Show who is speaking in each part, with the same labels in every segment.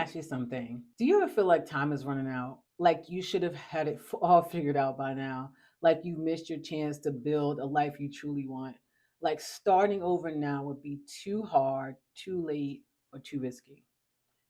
Speaker 1: ask you something. Do you ever feel like time is running out? Like you should have had it all figured out by now? Like you missed your chance to build a life you truly want? Like starting over now would be too hard, too late, or too risky?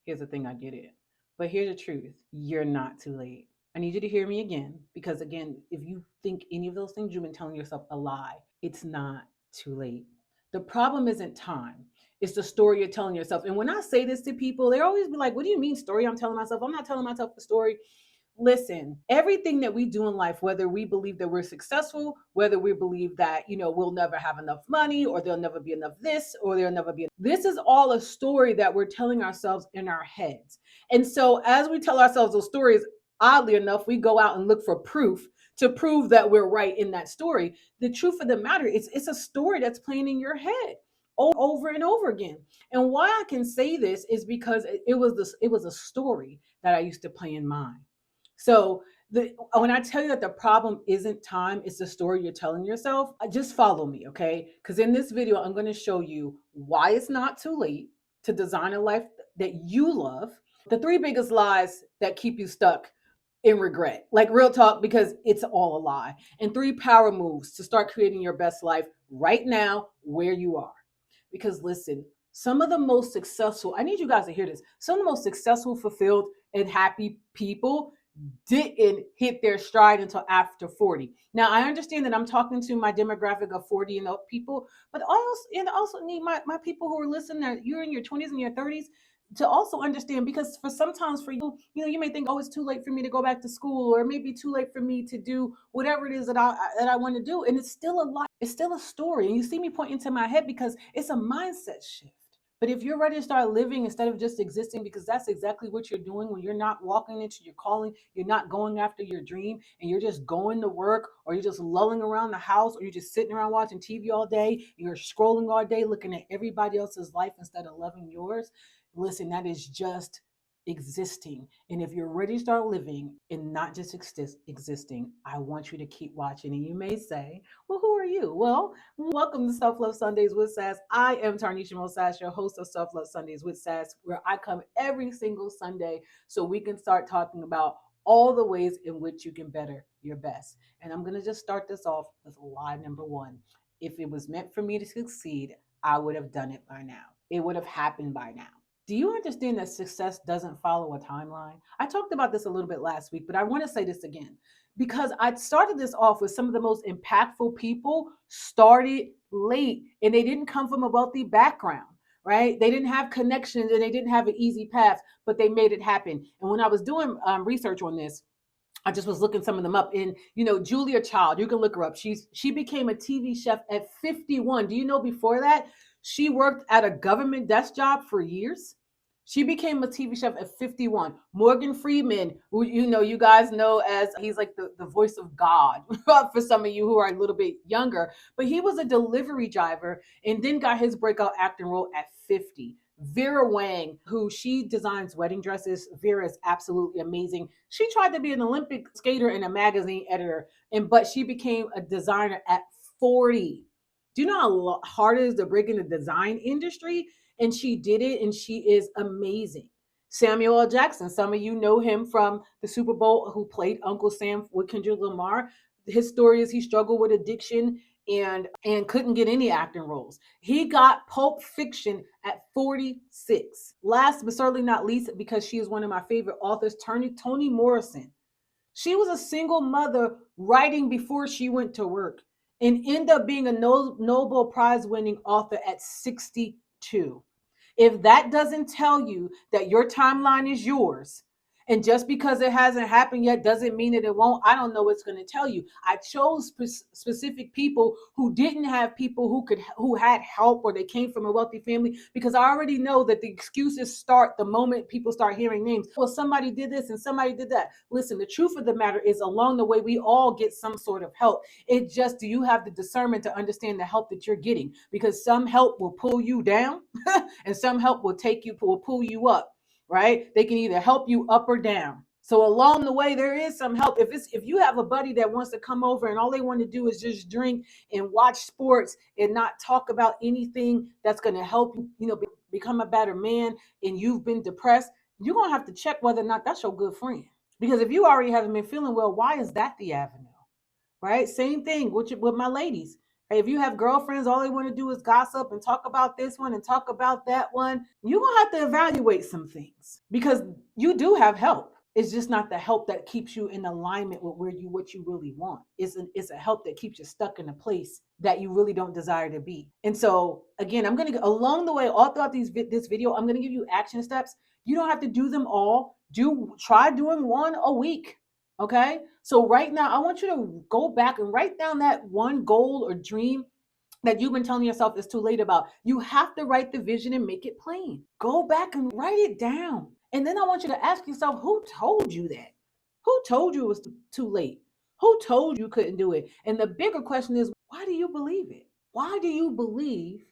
Speaker 1: Here's the thing, I get it. But here's the truth, you're not too late. I need you to hear me again, because again, if you think any of those things, you've been telling yourself a lie. It's not too late. The problem isn't time. It's the story you're telling yourself. And when I say this to people, they always be like, what do you mean story I'm telling myself? I'm not telling myself the story. Listen, everything that we do in life, whether we believe that we're successful, whether we believe that, we'll never have enough money, or there'll never be enough this, or there'll never be, this is all a story that we're telling ourselves in our heads. And so as we tell ourselves those stories, oddly enough, we go out and look for proof to prove that we're right in that story. The truth of the matter is it's a story that's playing in your head over and over again. And why I can say this is because it was a story that I used to play in mine. So when I tell you that the problem isn't time, it's the story you're telling yourself, just follow me, okay? Because in this video, I'm going to show you why it's not too late to design a life that you love, the three biggest lies that keep you stuck in regret, like real talk, because it's all a lie, and three power moves to start creating your best life right now where you are. Because listen, some of the most successful, I need you guys to hear this, some of the most successful, fulfilled, and happy people didn't hit their stride until after 40. Now, I understand that I'm talking to my demographic of 40 and up people, but I also need my people who are listening, that you're in your 20s and your 30s, to also understand, because for sometimes for you, you may think, oh, it's too late for me to go back to school, or it may be too late for me to do whatever it is that I want to do. And it's still a lot, it's still a story. And you see me pointing to my head because it's a mindset shift. But if you're ready to start living instead of just existing, because that's exactly what you're doing when you're not walking into your calling, you're not going after your dream, and you're just going to work, or you're just lulling around the house, or you're just sitting around watching TV all day, you're scrolling all day looking at everybody else's life instead of loving yours. Listen, that is just existing. And if you're ready to start living and not just existing, I want you to keep watching. And you may say, well, who are you? Well, welcome to Self Love Sundays with Sass. I am Tarnisha Mosass, your host of Self Love Sundays with Sass, where I come every single Sunday so we can start talking about all the ways in which you can better your best. And I'm going to just start this off with lie number one. If it was meant for me to succeed, I would have done it by now. It would have happened by now. Do you understand that success doesn't follow a timeline? I talked about this a little bit last week, but I want to say this again, because I started this off with some of the most impactful people started late, and they didn't come from a wealthy background, right? They didn't have connections, and they didn't have an easy path, but they made it happen. And when I was doing research on this, I just was looking some of them up. And Julia Child, you can look her up. She became a TV chef at 51. Do you know before that she worked at a government desk job for years? She became a TV chef at 51. Morgan Freeman, who you guys know as, he's like the voice of God for some of you who are a little bit younger, but he was a delivery driver and then got his breakout acting role at 50. Vera Wang, who she designs wedding dresses. Vera is absolutely amazing. She tried to be an Olympic skater and a magazine editor, but she became a designer at 40. Do you know how hard it is to break in the design industry? And she did it, and she is amazing. Samuel L. Jackson, some of you know him from the Super Bowl, who played Uncle Sam with Kendrick Lamar. His story is he struggled with addiction and couldn't get any acting roles. He got Pulp Fiction at 46. Last but certainly not least, because she is one of my favorite authors, Toni Morrison. She was a single mother writing before she went to work and ended up being a Nobel Prize winning author at 62. If that doesn't tell you that your timeline is yours, and just because it hasn't happened yet doesn't mean that it won't, I don't know what's going to tell you. I chose specific people who didn't have people who had help, or they came from a wealthy family, because I already know that the excuses start the moment people start hearing names. Well, somebody did this and somebody did that. Listen, the truth of the matter is, along the way, we all get some sort of help. It just, do you have the discernment to understand the help that you're getting? Because some help will pull you down and some help will pull you up. Right? They can either help you up or down. So along the way, there is some help. If you have a buddy that wants to come over and all they want to do is just drink and watch sports and not talk about anything that's going to help you, become a better man, and you've been depressed, you're going to have to check whether or not that's your good friend. Because if you already haven't been feeling well, why is that the avenue? Right? Same thing with my ladies. Hey, if you have girlfriends, all they want to do is gossip and talk about this one and talk about that one, you're going to have to evaluate some things because you do have help. It's just not the help that keeps you in alignment with what you really want. It's a help that keeps you stuck in a place that you really don't desire to be. And so again, I'm gonna along the way, all throughout this video, I'm gonna give you action steps. You don't have to do them all. Try doing one a week. Okay. So right now, I want you to go back and write down that one goal or dream that you've been telling yourself it's too late about. You have to write the vision and make it plain. Go back and write it down. And then I want you to ask yourself, who told you that? Who told you it was too late? Who told you couldn't do it? And the bigger question is, why do you believe it? Why do you believe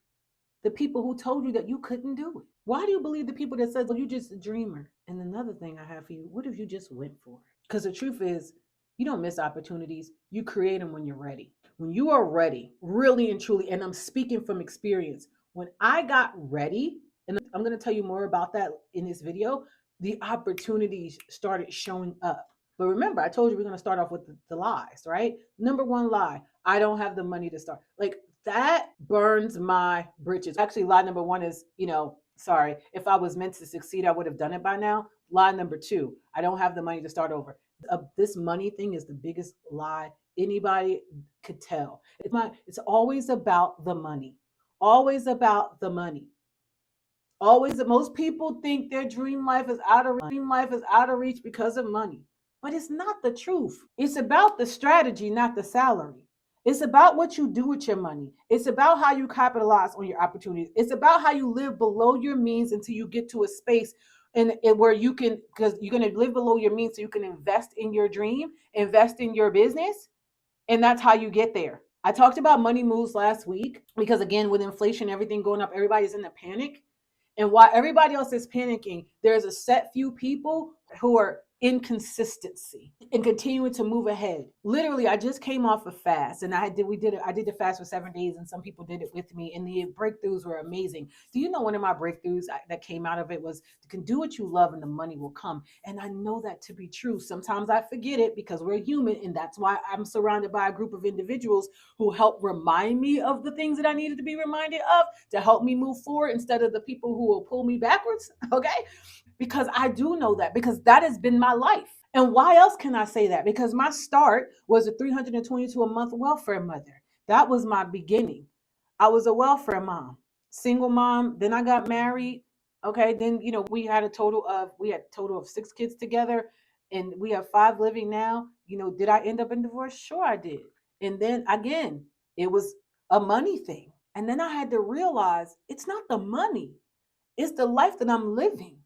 Speaker 1: the people who told you that you couldn't do it? Why do you believe the people that said, well, you're just a dreamer? And another thing I have for you, what if you just went for it? Because the truth is, you don't miss opportunities. You create them when you're ready. When you are ready, really and truly, and I'm speaking from experience, when I got ready, and I'm going to tell you more about that in this video, the opportunities started showing up. But remember, I told you we're going to start off with the lies, right? Number one lie, I don't have the money to start. Like that burns my britches. Actually, lie number one is, sorry, if I was meant to succeed, I would have done it by now. Lie number two, I don't have the money to start over. This money thing is the biggest lie anybody could tell. It's always about the money. Always about the money. Always, most people think their dream life is out of reach because of money. But it's not the truth. It's about the strategy, not the salary. It's about what you do with your money. It's about how you capitalize on your opportunities. It's about how you live below your means until you get to a space and where you can, because you're going to live below your means so you can invest in your dream, invest in your business, and that's how you get there. I talked about money moves last week because, again, with inflation, everything going up, everybody's in a panic. And while everybody else is panicking, there's a set few people who are in consistency and continuing to move ahead. Literally, I just came off a fast and I did the fast for 7 days and some people did it with me and the breakthroughs were amazing. Do you know one of my breakthroughs that came out of it was you can do what you love and the money will come. And I know that to be true. Sometimes I forget it because we're human and that's why I'm surrounded by a group of individuals who help remind me of the things that I needed to be reminded of to help me move forward instead of the people who will pull me backwards. Okay. Because I do know that because that has been my life. And why else can I say that? Because my start was a 322 a month welfare mother. That was my beginning. I was a welfare mom, single mom. Then I got married. Okay. Then, we had a total of 6 kids together and we have 5 living now. Did I end up in divorce? Sure, I did. And then again, it was a money thing. And then I had to realize it's not the money, it's the life that I'm living.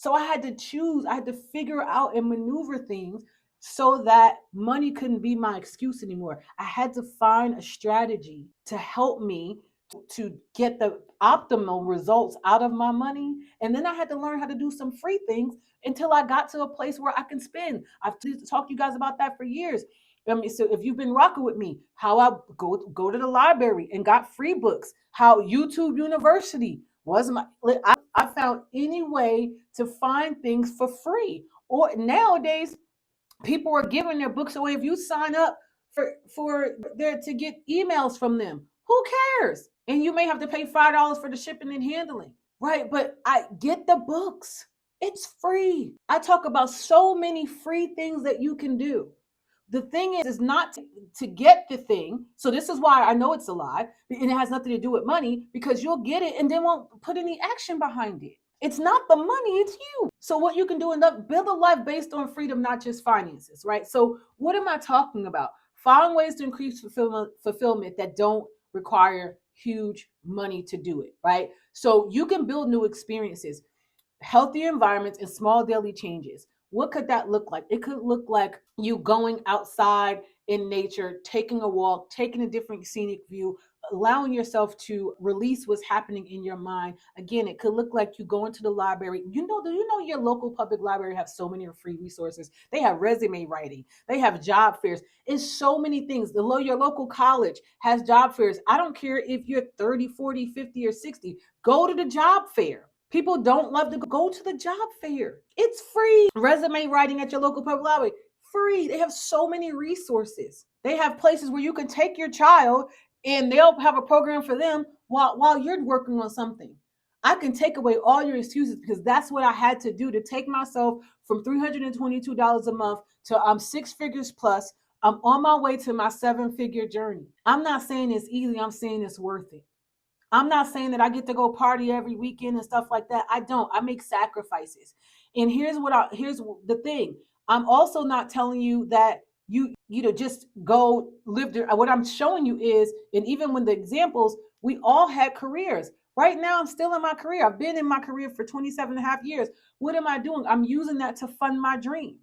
Speaker 1: So I had to choose, I had to figure out and maneuver things so that money couldn't be my excuse anymore. I had to find a strategy to help me to get the optimal results out of my money. And then I had to learn how to do some free things until I got to a place where I can spend. I've talked to you guys about that for years. So if you've been rocking with me, how I go to the library and got free books, how YouTube University was I found any way to find things for free. Or nowadays, people are giving their books away. If you sign up for there to get emails from them, who cares? And you may have to pay $5 for the shipping and handling, right? But I get the books. It's free. I talk about so many free things that you can do. The thing is not to get the thing. So this is why I know it's a lie. And it has nothing to do with money because you'll get it and then won't put any action behind it. It's not the money, it's you. So what you can do build a life based on freedom, not just finances, right? So what am I talking about? Find ways to increase fulfillment that don't require huge money to do it, right? So you can build new experiences, healthy environments, and small daily changes. What could that look like? It could look like you going outside in nature, taking a walk, taking a different scenic view, allowing yourself to release what's happening in your mind. Again, it could look like you go into the library. Do you know your local public library have so many free resources? They have resume writing. They have job fairs. It's so many things. Your local college has job fairs. I don't care if you're 30, 40, 50, or 60. Go to the job fair. People don't love to go to the job fair. It's free. Resume writing at your local public library, free. They have so many resources. They have places where you can take your child and they'll have a program for them while you're working on something. I can take away all your excuses because that's what I had to do to take myself from $322 a month to six figures plus. I'm on my way to my seven-figure journey. I'm not saying it's easy. I'm saying it's worth it. I'm not saying that I get to go party every weekend and stuff like that. I don't. I make sacrifices. And here's the thing. I'm also not telling you that you just go live there. What I'm showing you is, and even when the examples, we all had careers. Right now, I'm still in my career. I've been in my career for 27 and a half years. What am I doing? I'm using that to fund my dream.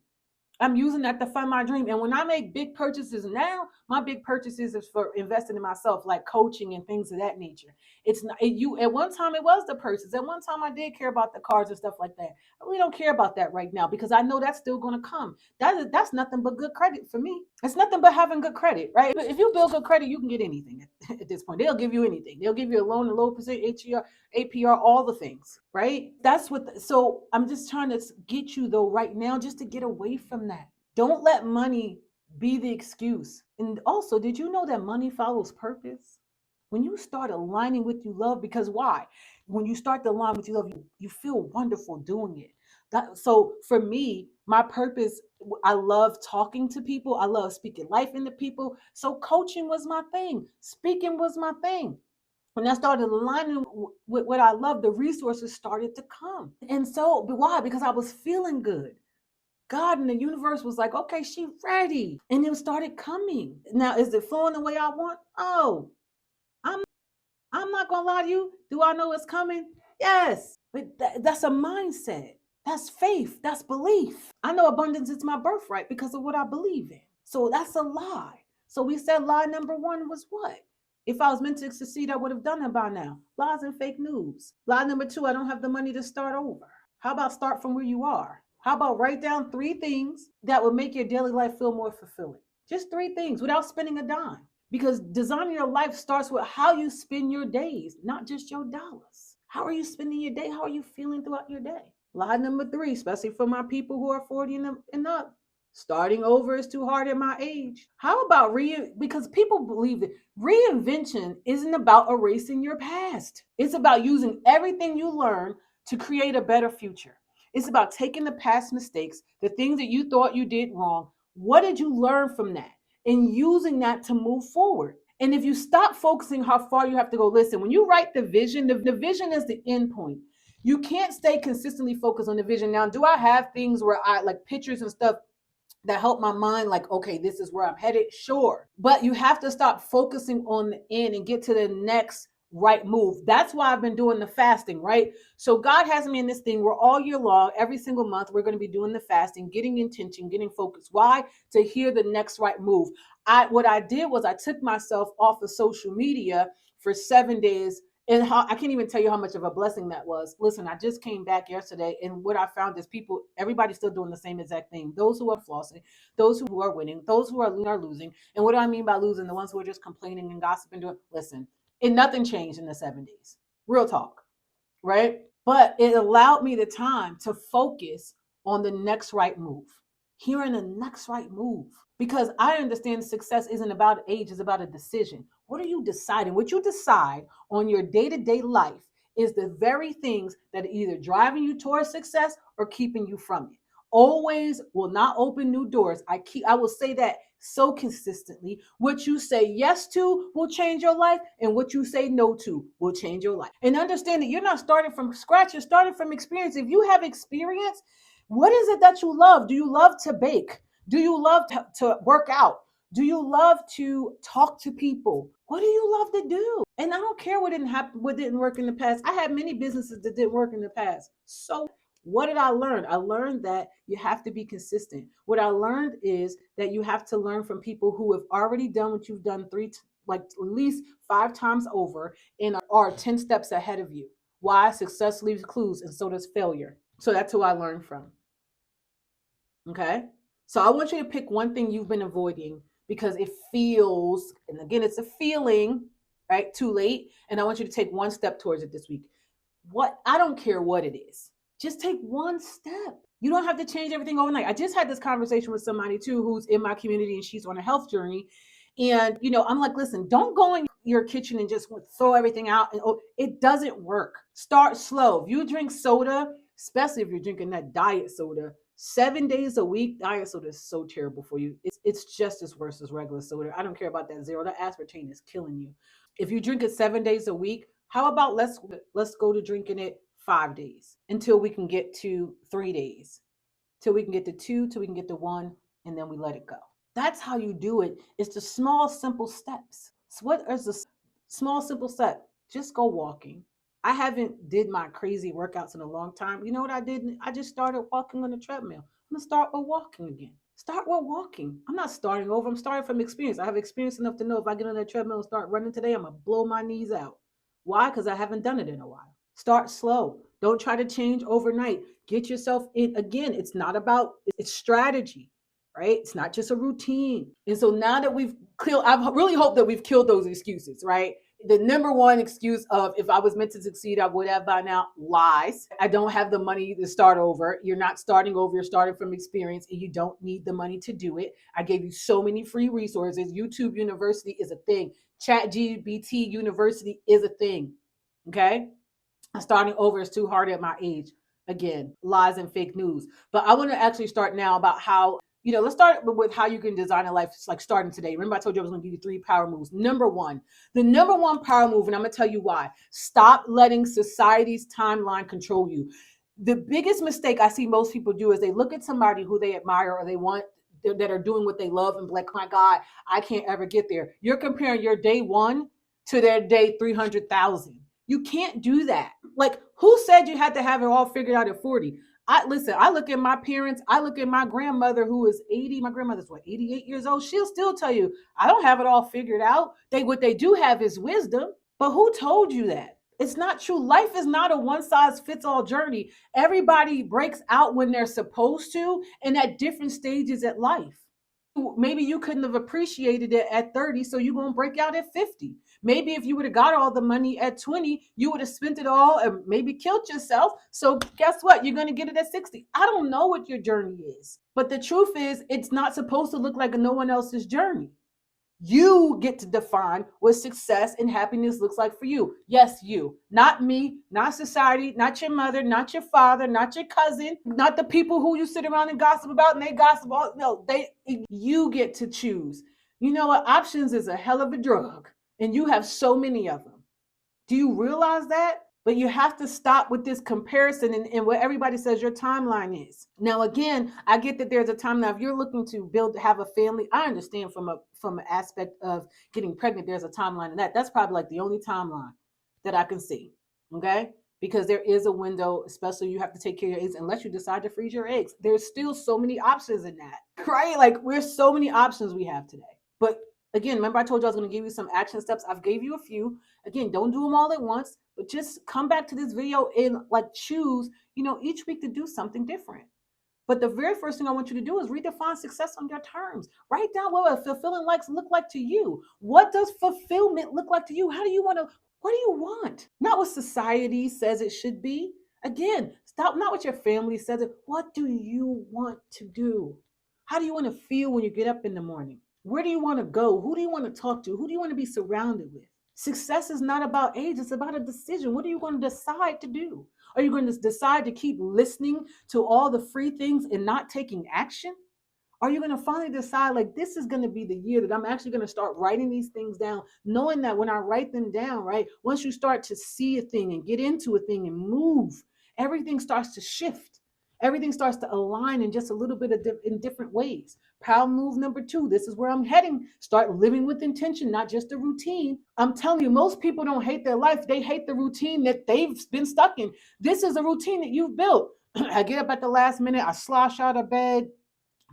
Speaker 1: I'm using that to fund my dream. And when I make big purchases now, my big purchases is for investing in myself, like coaching and things of that nature. It's not you. At one time, it was the purses. At one time, I did care about the cars and stuff like that. I really don't care about that right now because I know that's still going to come. That's nothing but good credit for me. It's nothing but having good credit, right? But if you build good credit, you can get anything at this point. They'll give you anything. They'll give you a loan, a low percent APR, all the things, right? That's what. So I'm just trying to get you though right now, just to get away from that. Don't let money be the excuse. And also, did you know that money follows purpose? When you start aligning with you love, because why? When you start to align with you love, you feel wonderful doing it. So for me, my purpose, I love talking to people. I love speaking life into people. So coaching was my thing. Speaking was my thing. When I started aligning with what I love, the resources started to come. And so, but why? Because I was feeling good. God and the universe was like, okay, she ready. And it started coming. Now, is it flowing the way I want? Oh, I'm I'm not gonna lie to you. Do I know it's coming? Yes. But that's a mindset. That's faith. That's belief. I know abundance is my birthright because of what I believe in. So that's a lie. So we said lie number one was what? If I was meant to succeed, I would have done it by now. Lies and fake news. Lie number two, I don't have the money to start over. How about start from where you are? How about write down three things that would make your daily life feel more fulfilling? Just three things without spending a dime. Because designing your life starts with how you spend your days, not just your dollars. How are you spending your day? How are you feeling throughout your day? Lie number three, especially for my people who are 40 and up. Starting over is too hard at my age. How about because people believe that reinvention isn't about erasing your past. It's about using everything you learn to create a better future. It's about taking the past mistakes, the things that you thought you did wrong. What did you learn from that? And using that to move forward. And if you stop focusing how far you have to go, listen, when you write the vision is the end point. You can't stay consistently focused on the vision. Now, do I have things where I like pictures and stuff that help my mind, like, okay, this is where I'm headed? Sure. But you have to stop focusing on the end and get to the next right move. That's why I've been doing the fasting, right? So God has me in this thing where all year long, every single month, we're going to be doing the fasting, getting intention, getting focused. Why? To hear the next right move. What I did was I took myself off of social media for 7 days. And I can't even tell you how much of a blessing that was. Listen, I just came back yesterday, and what I found is everybody's still doing the same exact thing. Those who are flossing, those who are winning, those who are losing. And what do I mean by losing? The ones who are just complaining and gossiping. Listen, and nothing changed in the 7 days. Real talk, right? But it allowed me the time to focus on the next right move, hearing the next right move. Because I understand success isn't about age, it's about a decision. What are you deciding? What you decide on your day-to-day life is the very things that are either driving you towards success or keeping you from it. Always will not open new doors. I will say that so consistently. What you say yes to will change your life, and what you say no to will change your life. And understand that you're not starting from scratch, you're starting from experience. If you have experience, what is it that you love? Do you love to bake? Do you love to work out? Do you love to talk to people? What do you love to do? And I don't care what didn't happen, what didn't work in the past. I had many businesses that didn't work in the past. So what did I learn? I learned that you have to be consistent. What I learned is that you have to learn from people who have already done what you've done like at least 5 times over and are 10 steps ahead of you. Why? Success leaves clues, and so does failure. So that's who I learned from. Okay. So I want you to pick one thing you've been avoiding because it feels, and again, it's a feeling, right? Too late. And I want you to take one step towards it this week. What, I don't care what it is. Just take one step. You don't have to change everything overnight. I just had this conversation with somebody too who's in my community and she's on a health journey. And I'm like, listen, don't go in your kitchen and just throw everything out. And it doesn't work. Start slow. If you drink soda, especially if you're drinking that diet soda, 7 days a week, diet soda is so terrible for you. It's just as worse as regular soda. I don't care about that zero. That aspartame is killing you. If you drink it 7 days a week, how about let's go to drinking it 5 days until we can get to 3 days, till we can get to two, till we can get to one, and then we let it go. That's how you do it. It's the small, simple steps. So what is the small, simple step? Just go walking. I haven't did my crazy workouts in a long time. You know what I did? I just started walking on the treadmill. I'm gonna start with walking again. Start with walking. I'm not starting over. I'm starting from experience. I have experience enough to know if I get on that treadmill and start running today, I'm gonna blow my knees out. Why? Because I haven't done it in a while. Start slow. Don't try to change overnight. Get yourself in. Again, it's not about, it's strategy, right? It's not just a routine. And so now that we've killed, I really hope that we've killed those excuses, right? The number one excuse of, if I was meant to succeed, I would have by now. Lies. I don't have the money to start over. You're not starting over. You're starting from experience and you don't need the money to do it. I gave you so many free resources. YouTube University is a thing. Chat GBT University is a thing. Okay. Starting over is too hard at my age. Again, lies and fake news. But I want to actually start now about how, let's start with how you can design a life. It's like starting today. Remember, I told you I was going to give you 3 power moves. Number one, the number one power move, and I'm going to tell you why. Stop letting society's timeline control you. The biggest mistake I see most people do is they look at somebody who they admire or they want, that are doing what they love, and be like, oh my God, I can't ever get there. You're comparing your day one to their day 300,000. You can't do that. Like, who said you had to have it all figured out at 40? I look at my parents, I look at my grandmother who is 80. My grandmother's 88 years old. She'll still tell you, I don't have it all figured out. What they do have is wisdom. But who told you that? It's not true. Life is not a one size fits all journey. Everybody breaks out when they're supposed to and at different stages at life. Maybe you couldn't have appreciated it at 30, so you're going to break out at 50. Maybe if you would have got all the money at 20, you would have spent it all and maybe killed yourself. So guess what? You're going to get it at 60. I don't know what your journey is, but the truth is, it's not supposed to look like no one else's journey. You get to define what success and happiness looks like for you. Yes, you, not me, not society, not your mother, not your father, not your cousin, not the people who you sit around and gossip about and they gossip all. No, you get to choose. You know what? Options is a hell of a drug, and you have so many of them. Do you realize that? But you have to stop with this comparison and what everybody says your timeline is. Now, again, I get that there's a time now. If you're looking to have a family, I understand from an aspect of getting pregnant, there's a timeline in that. That's probably like the only timeline that I can see. Okay. Because there is a window, especially you have to take care of your eggs unless you decide to freeze your eggs. There's still so many options in that, right? Like, there's so many options we have today. But again, remember I told you I was going to give you some action steps. I've gave you a few. Again, don't do them all at once, but just come back to this video and like choose, each week to do something different. But the very first thing I want you to do is redefine success on your terms. Write down what fulfilling likes look like to you. What does fulfillment look like to you? How do you want to, what do you want? Not what society says it should be. Again, stop not what your family says it. What do you want to do? How do you want to feel when you get up in the morning? Where do you want to go? Who do you want to talk to? Who do you want to be surrounded with? Success is not about age, it's about a decision. What are you going to decide to do? Are you going to decide to keep listening to all the free things and not taking action? Are you going to finally decide, like, this is going to be the year that I'm actually going to start writing these things down, knowing that when I write them down, right, once you start to see a thing and get into a thing and move, everything starts to shift. Everything starts to align in just a little bit in different ways. Power move number 2. This is where I'm heading. Start living with intention, not just a routine. I'm telling you, most people don't hate their life. They hate the routine that they've been stuck in. This is a routine that you've built. I get up at the last minute. I slosh out of bed,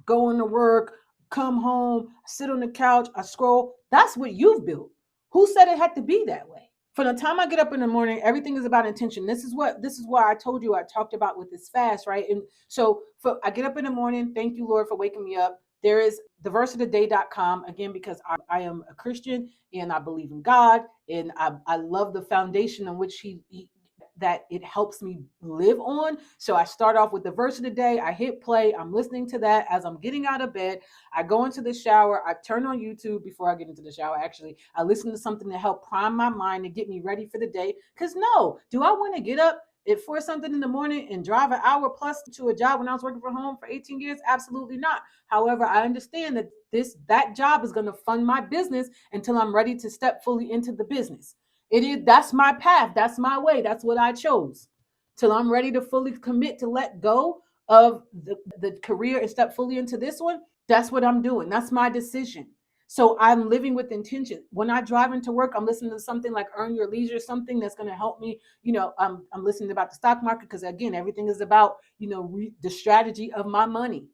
Speaker 1: going to work, come home, sit on the couch, I scroll. That's what you've built. Who said it had to be that way? From the time I get up in the morning, everything is about intention. This is why I told you I talked about with this fast, right? And so I get up in the morning. Thank you, Lord, for waking me up. There is theverseoftheday.com, again, because I am a Christian and I believe in God and I love the foundation on which he that it helps me live on. So I start off with the verse of the day. I hit play. I'm listening to that as I'm getting out of bed. I go into the shower. I turn on YouTube before I get into the shower. Actually, I listen to something to help prime my mind and get me ready for the day. Because no, do I want to get up at 4 something in the morning and drive an hour plus to a job when I was working from home for 18 years? Absolutely not. However, I understand that that job is going to fund my business until I'm ready to step fully into the business. That's my path. That's my way. That's what I chose. Till I'm ready to fully commit to let go of the career and step fully into this one. That's what I'm doing. That's my decision. So I'm living with intention. When I drive into work, I'm listening to something like Earn Your Leisure, something that's going to help me. I'm listening about the stock market because again, everything is about, the strategy of my money.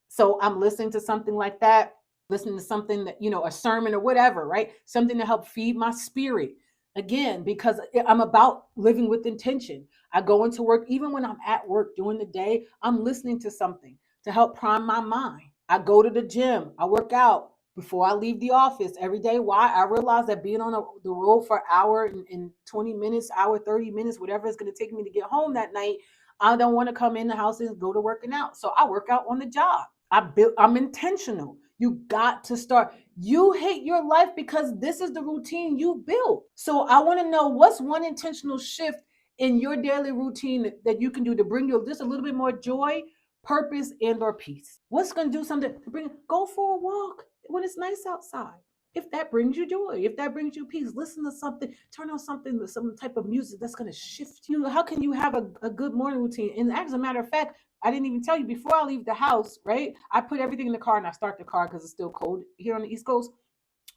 Speaker 1: So I'm listening to something like that, listening to something that, a sermon or whatever, right? Something to help feed my spirit. Again, because I'm about living with intention. I go into work, even when I'm at work during the day, I'm listening to something to help prime my mind. I go to the gym, I work out before I leave the office every day. Why? I realize that being on the road for an hour and 20 minutes, hour, 30 minutes, whatever it's going to take me to get home that night, I don't want to come in the house and go to working out. So I work out on the job. I'm intentional. You got to start. You hate your life because this is the routine you built. So I want to know, what's one intentional shift in your daily routine that you can do to bring you just a little bit more joy, purpose, and or peace? What's going to do something to go for a walk when it's nice outside? If that brings you joy, if that brings you peace, listen to something, turn on something with some type of music that's going to shift you. How can you have a good morning routine? And as a matter of fact, I didn't even tell you, before I leave the house, right? I put everything in the car and I start the car because it's still cold here on the East Coast.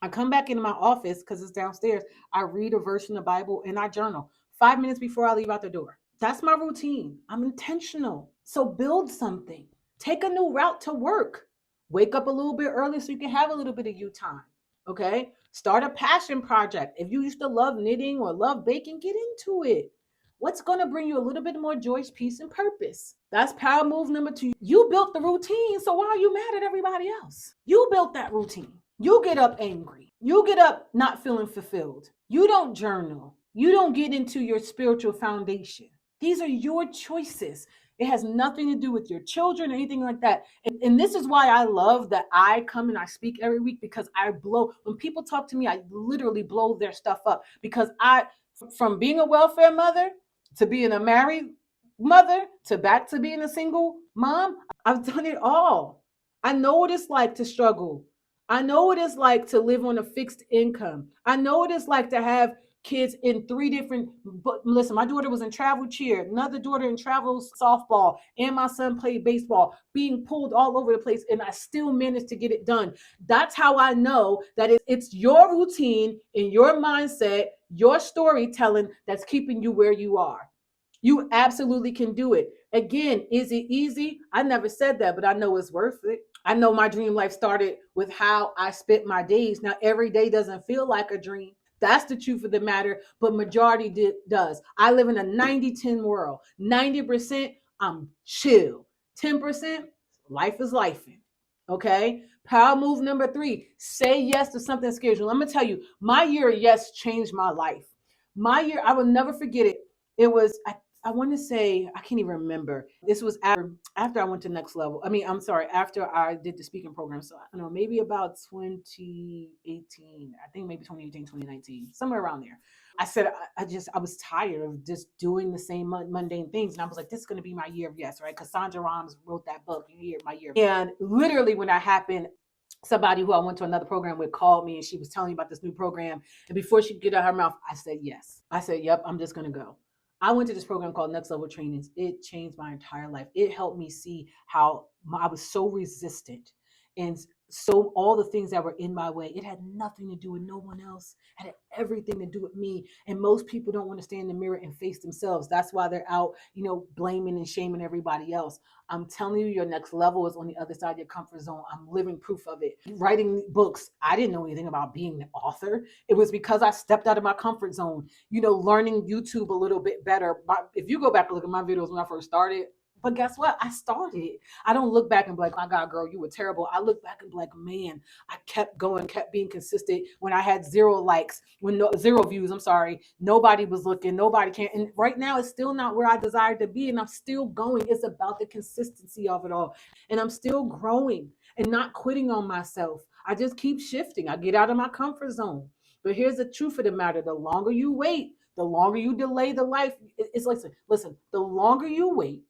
Speaker 1: I come back into my office because it's downstairs. I read a verse in the Bible and I journal 5 minutes before I leave out the door. That's my routine. I'm intentional. So build something. Take a new route to work. Wake up a little bit early so you can have a little bit of you time. Okay? Start a passion project. If you used to love knitting or love baking, get into it. What's going to bring you a little bit more joy, peace, and purpose? That's power move number 2. You built the routine, so why are you mad at everybody else? You built that routine. You get up angry. You get up not feeling fulfilled. You don't journal. You don't get into your spiritual foundation. These are your choices. It has nothing to do with your children or anything like that. And this is why I love that I come and I speak every week, because when people talk to me, I literally blow their stuff up, because from being a welfare mother to being a married mother to back to being a single mom, I've done it all. I know what it's like to struggle. I know what it's like to live on a fixed income. I know what it's like to have kids in 3 different, but listen, my daughter was in travel cheer, another daughter in travel softball, and my son played baseball, being pulled all over the place, and I still managed to get it done. That's how I know that it's your routine and your mindset, your storytelling that's keeping you where you are. You absolutely can do it. Again, is it easy? I never said that, but I know it's worth it. I know my dream life started with how I spent my days. Now, every day doesn't feel like a dream. That's the truth of the matter, but majority does. I live in a 90-10 world. 90%, I'm chill. 10%, life is life. Okay? Power move number 3, say yes to something that scares you. I'm going to tell you, my year yes changed my life. My year, I will never forget it. It was, I want to say, I can't even remember. This was after I went to next level. I'm sorry, after I did the speaking program. So I don't know, maybe about 2018. I think maybe 2018, 2019, somewhere around there. I said, I was tired of just doing the same mundane things. And I was like, this is going to be my year of yes, right? Because Sandra Rhimes wrote that book, My Year. And literally when that happened, somebody who I went to another program with called me and she was telling me about this new program. And before she could get out her mouth, I said, yes. I said, yep, I'm just going to go. I went to this program called Next Level Trainings. It changed my entire life. It helped me see how I was so resistant, and so all the things that were in my way, it had nothing to do with no one else. It had everything to do with me. And most people don't want to stand in the mirror and face themselves. That's why they're out, blaming and shaming everybody else. I'm telling you, your next level is on the other side of your comfort zone. I'm living proof of it. Writing books, I didn't know anything about being an author. It was because I stepped out of my comfort zone, learning YouTube a little bit better. If you go back and look at my videos when I first started, But guess what? I started. I don't look back and be like, my God, girl, you were terrible. I look back and be like, man, I kept going, kept being consistent when I had zero likes, when zero views. I'm sorry. Nobody was looking. Nobody can. And right now, it's still not where I desired to be. And I'm still going. It's about the consistency of it all. And I'm still growing and not quitting on myself. I just keep shifting. I get out of my comfort zone. But here's the truth of the matter: the longer you wait, the longer you delay the life. It's like, listen, the longer you wait,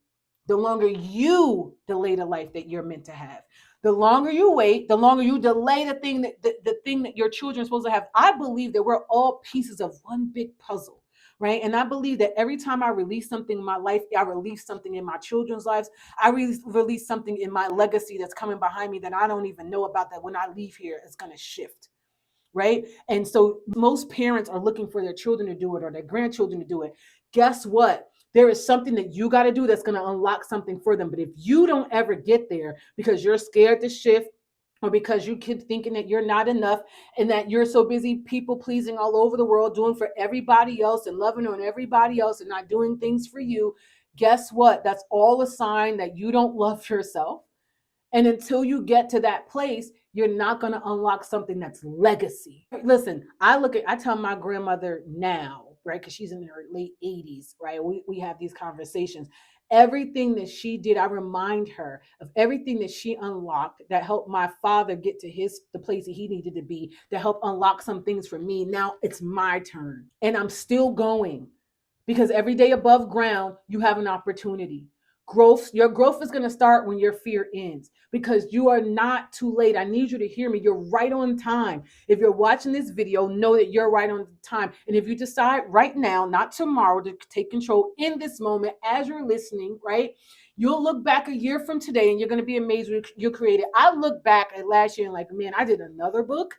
Speaker 1: the longer you delay the life that you're meant to have. The longer you wait, the longer you delay the thing that the thing that your children are supposed to have. I believe that we're all pieces of one big puzzle. Right. And I believe that every time I release something in my life, I release something in my children's lives. I release something in my legacy that's coming behind me that I don't even know about, that when I leave here, it's going to shift. Right. And so most parents are looking for their children to do it or their grandchildren to do it. Guess what? There is something that you got to do that's going to unlock something for them. But if you don't ever get there because you're scared to shift, or because you keep thinking that you're not enough and that you're so busy people pleasing all over the world, doing for everybody else and loving on everybody else and not doing things for you, guess what? That's all a sign that you don't love yourself. And until you get to that place, you're not going to unlock something that's legacy. Listen, I tell my grandmother now, right? Because she's in her late 80s, right? We have these conversations. Everything that she did, I remind her of everything that she unlocked that helped my father get to the place that he needed to be, to help unlock some things for me. Now it's my turn. And I'm still going, because every day above ground, you have an opportunity. Your growth is going to start when your fear ends, because you are not too late. I need you to hear me. You're right on time. If you're watching this video, know that you're right on time. And if you decide right now, not tomorrow, to take control in this moment as you're listening, right? You'll look back a year from today and you're going to be amazed what you created. I look back at last year and like, man, I did another book.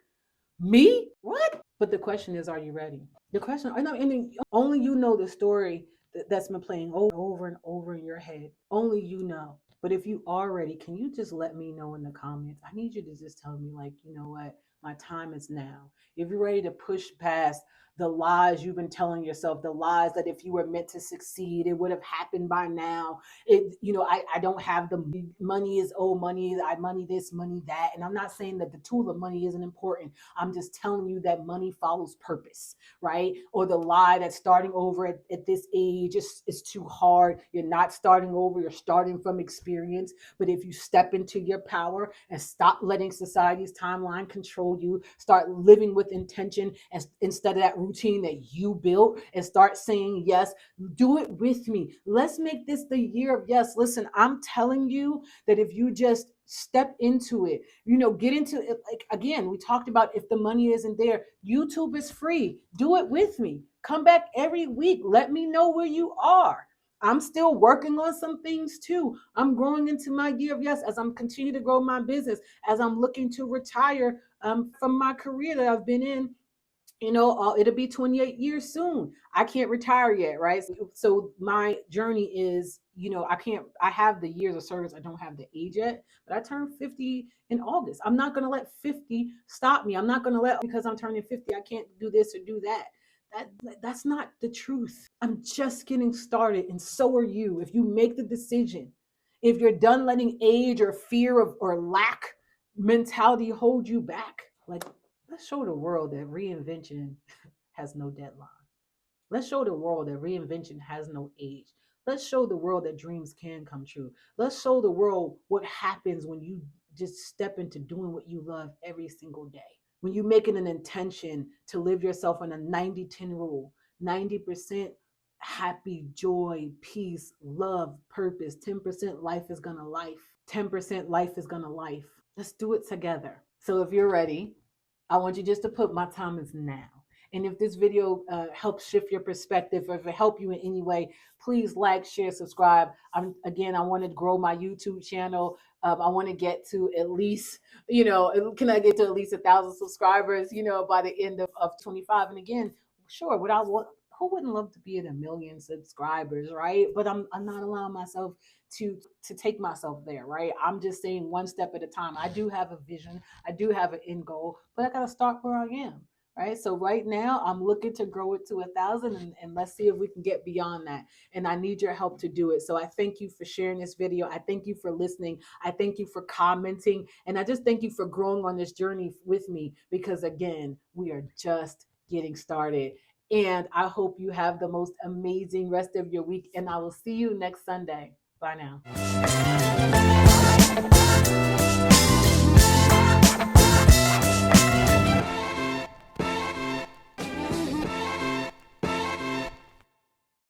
Speaker 1: Me? What? But the question is, are you ready? The question, I know, and only you know the story that's been playing over and over in your head. Only you know. But if you are ready, can you just let me know in the comments? I need you to just tell me, like, you know what? My time is now. If you're ready to push past the lies you've been telling yourself, the lies that if you were meant to succeed, it would have happened by now. I don't have the money is money, I money this, money that. And I'm not saying that the tool of money isn't important. I'm just telling you that money follows purpose, right? Or the lie that starting over at this age is too hard. You're not starting over, you're starting from experience. But if you step into your power and stop letting society's timeline control you, start living with intention instead of that routine that you built, and start saying yes, do it with me. Let's make this the year of yes. Listen, I'm telling you that if you just step into it, get into it. Like, again, we talked about, if the money isn't there, YouTube is free. Do it with me. Come back every week. Let me know where you are. I'm still working on some things too. I'm growing into my year of yes as I'm continue to grow my business, as I'm looking to retire from my career that I've been in. It'll be 28 years soon. I can't retire yet, right? So my journey is, I have the years of service. I don't have the age yet, but I turned 50 in August. I'm not going to let 50 stop me. I'm not going to let, because I'm turning 50, I can't do this or do that. That's not the truth. I'm just getting started, and so are you. If you make the decision, if you're done letting age or fear or lack mentality hold you back, like, let's show the world that reinvention has no deadline. Let's show the world that reinvention has no age. Let's show the world that dreams can come true. Let's show the world what happens when you just step into doing what you love every single day. When you make it an intention to live yourself on a 90-10 rule, 90% happy, joy, peace, love, purpose, 10% life is gonna life, 10% life is gonna life. Let's do it together. So if you're ready, I want you just to put my time is now. And if this video helps shift your perspective, or if it helped you in any way, please like, share, subscribe. I want to grow my YouTube channel. I want to get to at least, can I get to at least 1,000 subscribers, by the end of 25? And again, sure, who wouldn't love to be at 1 million subscribers, right? But I'm not allowing myself to take myself there, right? I'm just saying one step at a time. I do have a vision, I do have an end goal, but I gotta start where I am. right? So right now I'm looking to grow it to 1,000, and let's see if we can get beyond that. And I need your help to do it. So I thank you for sharing this video. I thank you for listening. I thank you for commenting. And I just thank you for growing on this journey with me, because again, we are just getting started. And I hope you have the most amazing rest of your week. And I will see you next Sunday. Bye now.